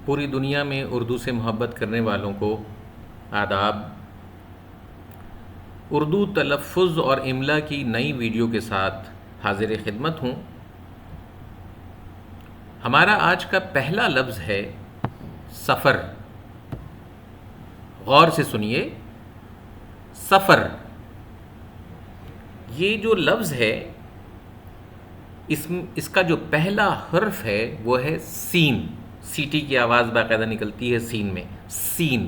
پوری دنیا میں اردو سے محبت کرنے والوں کو آداب۔ اردو تلفظ اور املا کی نئی ویڈیو کے ساتھ حاضر خدمت ہوں۔ ہمارا آج کا پہلا لفظ ہے سفر۔ غور سے سنیے، سفر۔ یہ جو لفظ ہے اس کا جو پہلا حرف ہے وہ ہے سین۔ سیٹی کی آواز باقاعدہ نکلتی ہے سین میں، سین۔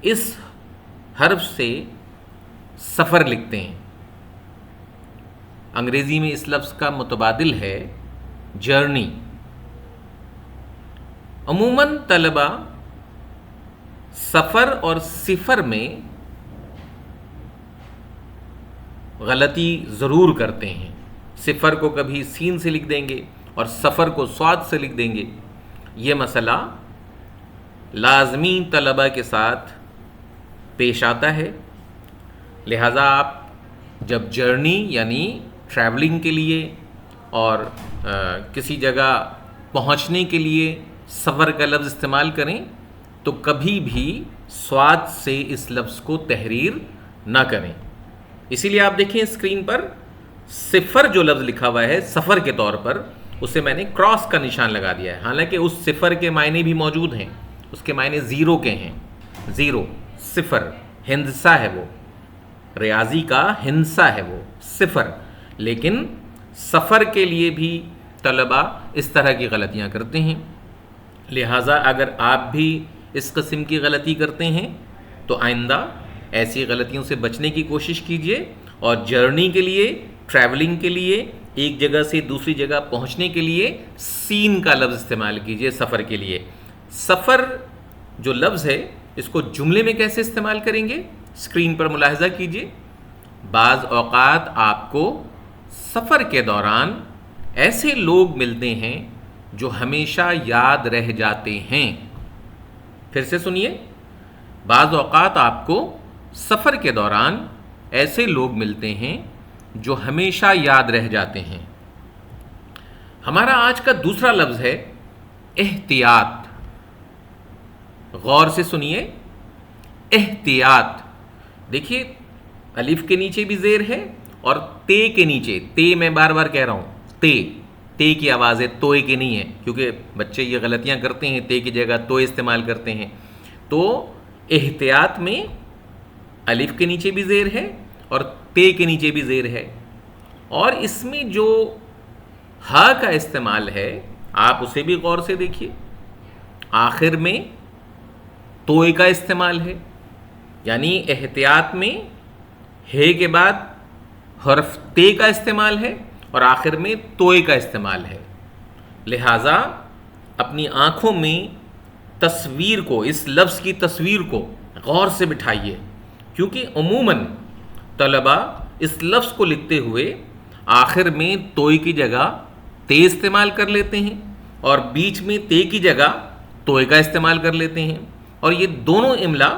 اس حرف سے سفر لکھتے ہیں۔ انگریزی میں اس لفظ کا متبادل ہے جرنی۔ عموماً طلبہ سفر اور صفر میں غلطی ضرور کرتے ہیں۔ صفر کو کبھی سین سے لکھ دیں گے اور سفر کو صاد سے لکھ دیں گے۔ یہ مسئلہ لازمی طلبہ کے ساتھ پیش آتا ہے، لہٰذا آپ جب جرنی یعنی ٹریولنگ کے لیے اور کسی جگہ پہنچنے کے لیے سفر کا لفظ استعمال کریں تو کبھی بھی صاد سے اس لفظ کو تحریر نہ کریں۔ اسی لیے آپ دیکھیں اسکرین پر صفر جو لفظ لکھا ہوا ہے سفر کے طور پر، اسے میں نے کراس کا نشان لگا دیا ہے، حالانکہ اس صفر کے معنی بھی موجود ہیں، اس کے معنی زیرو کے ہیں۔ زیرو، صفر، ہندسہ ہے وہ، ریاضی کا ہندسہ ہے وہ صفر۔ لیکن سفر کے لیے بھی طلبہ اس طرح کی غلطیاں کرتے ہیں، لہٰذا اگر آپ بھی اس قسم کی غلطی کرتے ہیں تو آئندہ ایسی غلطیوں سے بچنے کی کوشش کیجیے اور جرنی کے لیے، ٹریولنگ کے لیے، ایک جگہ سے دوسری جگہ پہنچنے کے لیے سین کا لفظ استعمال کیجیے سفر کے لیے۔ سفر جو لفظ ہے اس کو جملے میں کیسے استعمال کریں گے اسکرین پر ملاحظہ کیجیے۔ بعض اوقات آپ کو سفر کے دوران ایسے لوگ ملتے ہیں جو ہمیشہ یاد رہ جاتے ہیں۔ پھر سے سنیے، بعض اوقات آپ کو سفر کے دوران ایسے لوگ ملتے ہیں جو ہمیشہ یاد رہ جاتے ہیں۔ ہمارا آج کا دوسرا لفظ ہے احتیاط۔ غور سے سنیے، احتیاط۔ دیکھیے الف کے نیچے بھی زیر ہے اور تے کے نیچے، تے میں بار بار کہہ رہا ہوں، تے کی آواز ہے، توئے کی نہیں ہے، کیونکہ بچے یہ غلطیاں کرتے ہیں، تے کی جگہ تو استعمال کرتے ہیں۔ تو احتیاط میں الف کے نیچے بھی زیر ہے اور تے کے نیچے بھی زیر ہے، اور اس میں جو ہا کا استعمال ہے آپ اسے بھی غور سے دیکھیے۔ آخر میں توئے کا استعمال ہے، یعنی احتیاط میں ہے کے بعد حرف تے کا استعمال ہے اور آخر میں توئے کا استعمال ہے۔ لہٰذا اپنی آنکھوں میں تصویر کو، اس لفظ کی تصویر کو غور سے بٹھائیے، کیونکہ عموماً طلبہ اس لفظ کو لکھتے ہوئے آخر میں توئے کی جگہ تے استعمال کر لیتے ہیں اور بیچ میں تے کی جگہ توئے کا استعمال کر لیتے ہیں، اور یہ دونوں املا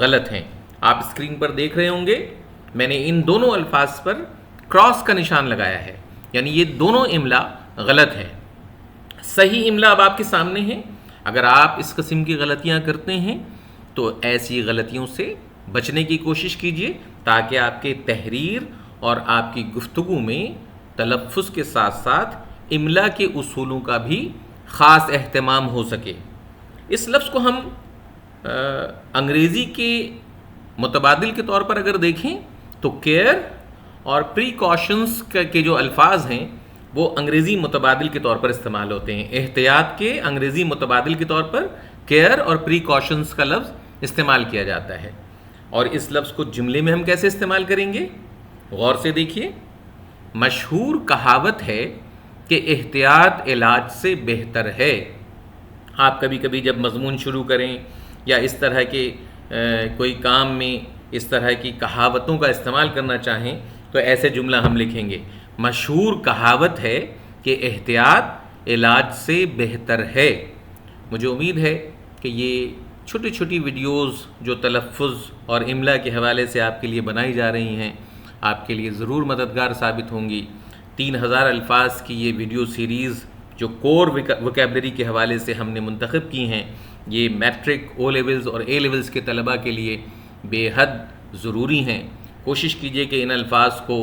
غلط ہیں۔ آپ اسکرین پر دیکھ رہے ہوں گے میں نے ان دونوں الفاظ پر کراس کا نشان لگایا ہے، یعنی یہ دونوں املا غلط ہیں۔ صحیح املا اب آپ کے سامنے ہے۔ اگر آپ اس قسم کی غلطیاں کرتے ہیں تو ایسی غلطیوں سے بچنے کی کوشش کیجیے تاکہ آپ کے تحریر اور آپ کی گفتگو میں تلفظ کے ساتھ ساتھ املا کے اصولوں کا بھی خاص اہتمام ہو سکے۔ اس لفظ کو ہم انگریزی کے متبادل کے طور پر اگر دیکھیں تو کیئر اور پریکاشنز کے جو الفاظ ہیں وہ انگریزی متبادل کے طور پر استعمال ہوتے ہیں۔ احتیاط کے انگریزی متبادل کے طور پر کیئر اور پریکاشنز کا لفظ استعمال کیا جاتا ہے، اور اس لفظ کو جملے میں ہم کیسے استعمال کریں گے؟ غور سے دیکھیے۔ مشہور کہاوت ہے کہ احتیاط علاج سے بہتر ہے۔ آپ کبھی کبھی جب مضمون شروع کریں یا اس طرح کے کوئی کام میں اس طرح کی کہاوتوں کا استعمال کرنا چاہیں تو ایسے جملہ ہم لکھیں گے، مشہور کہاوت ہے کہ احتیاط علاج سے بہتر ہے۔ مجھے امید ہے کہ یہ چھوٹی چھوٹی ویڈیوز جو تلفظ اور املا کے حوالے سے آپ کے لیے بنائی جا رہی ہیں آپ کے لیے ضرور مددگار ثابت ہوں گی۔ 3000 الفاظ کی یہ ویڈیو سیریز جو کور وکیبلری کے حوالے سے ہم نے منتخب کی ہیں، یہ میٹرک، او لیولز اور اے لیولز کے طلباء کے لیے بے حد ضروری ہیں۔ کوشش کیجئے کہ ان الفاظ کو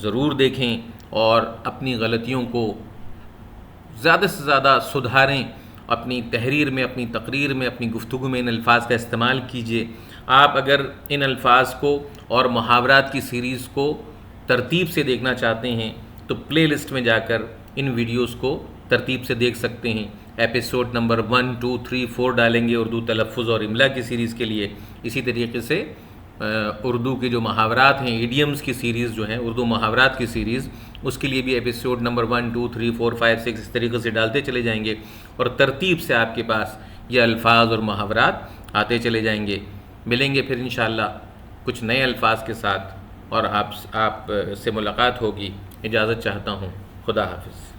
ضرور دیکھیں اور اپنی غلطیوں کو زیادہ سے زیادہ سدھاریں، اپنی تحریر میں، اپنی تقریر میں، اپنی گفتگو میں ان الفاظ کا استعمال کیجئے۔ آپ اگر ان الفاظ کو اور محاورات کی سیریز کو ترتیب سے دیکھنا چاہتے ہیں تو پلے لسٹ میں جا کر ان ویڈیوز کو ترتیب سے دیکھ سکتے ہیں۔ ایپیسوڈ نمبر 1، 2، 3، 4 ڈالیں گے اردو تلفظ اور املا کی سیریز کے لیے۔ اسی طریقے سے اردو کے جو محاورات ہیں، ایڈیمز کی سیریز جو ہیں، اردو محاورات کی سیریز، اس کے لیے بھی ایپیسوڈ نمبر 1، 2، 3، 4، 5، 6 اس طریقے سے ڈالتے چلے جائیں گے اور ترتیب سے آپ کے پاس یہ الفاظ اور محاورات آتے چلے جائیں گے۔ ملیں گے پھر انشاءاللہ کچھ نئے الفاظ کے ساتھ اور آپ سے ملاقات ہوگی۔ اجازت چاہتا ہوں، خدا حافظ۔